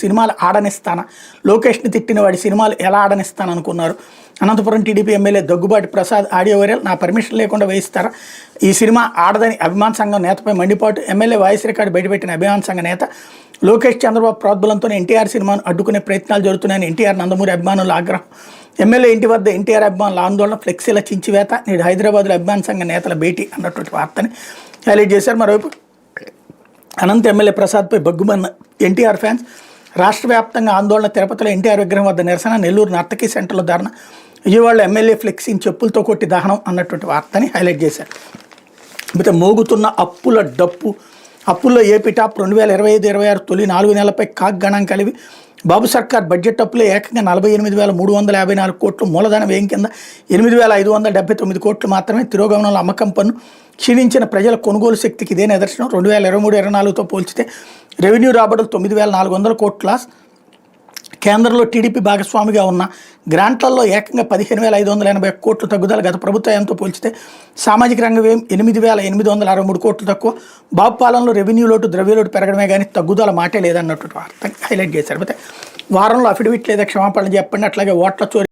సినిమాలు ఆడనిస్తానా, లోకేష్ని తిట్టిన వాడి సినిమాలు ఎలా ఆడనిస్తాను అనుకున్నారు. Anantapuram TDP MLA Daggubati Prasad audio viral. నా పర్మిషన్ లేకుండా వేయిస్తారా, ఈ సినిమా ఆడదని అభిమాన సంఘం నేతపై మండిపాటు. ఎమ్మెల్యే వాయిస్ రికార్డు బయటపెట్టిన అభిమాన సంఘ నేత. లోకేష్ చంద్రబాబు ప్రోద్బలంతో ఎన్టీఆర్ సినిమాను అడ్డుకునే ప్రయత్నాలు జరుగుతున్నాయని ఎన్టీఆర్ నందమూరి అభిమానుల ఆగ్రహం. ఎమ్మెల్యే ఇంటి వద్ద ఎన్టీఆర్ అభిమానుల ఆందోళన, ఫ్లెక్సీల చించివేత. నేడు హైదరాబాద్లో అభిమాన సంఘ నేతల భేటీ అన్నటువంటి వార్తని హైలైట్ చేశారు. మరోవైపు అనంత ఎమ్మెల్యే ప్రసాద్పై బగ్గుమన్న ఎన్టీఆర్ ఫ్యాన్స్. రాష్ట్ర వ్యాప్తంగా ఆందోళన. తిరుపతిలో ఎన్టీఆర్ విగ్రహం వద్ద నిరసన, నెల్లూరు నర్తకీ సెంటర్లో ధర్నా, విజయవాడలో ఎమ్మెల్యే ఫ్లెక్సీని చెప్పులతో కొట్టి దహనం అన్నటువంటి వార్తని హైలైట్ చేశారు. అయితే మోగుతున్న అప్పుల డప్పు. అప్పుల్లో ఏపీ టాప్ 2025-26 తొలి 4 నెలలపై కాగ్ గణాంకాలు కలివి. బాబు సర్కార్ బడ్జెట్ అప్పులో ఏకంగా 48,354 కోట్లు. మూలధన వ్యయం కింద 8,579 కోట్లు మాత్రమే. తిరోగమనంలో అమ్మకం పన్ను. క్షీణించిన ప్రజల కొనుగోలు శక్తికి ఇదే నిదర్శనం. 2023-24తో పోల్చితే రెవెన్యూ రాబడులు 9,400 కోట్ల. కేంద్రంలో టీడీపీ భాగస్వామిగా ఉన్న గ్రాంట్లలో ఏకంగా 15,580 కోట్లు తగ్గుదల. గత ప్రభుత్వంతో పోల్చితే సామాజిక రంగ వ్యయం 8,863 కోట్లు తక్కువ. బాబు పాలనలో రెవెన్యూ లోటు, ద్రవ్యలోటు పెరగడమే కానీ తగ్గుదల మాటే లేదన్నటువంటి వార్తని హైలైట్ చేశారు. అయితే వారంలో అఫిడవిట్ లేదా క్షమాపణ చెప్పండి. అట్లాగే ఓట్ల చోరీ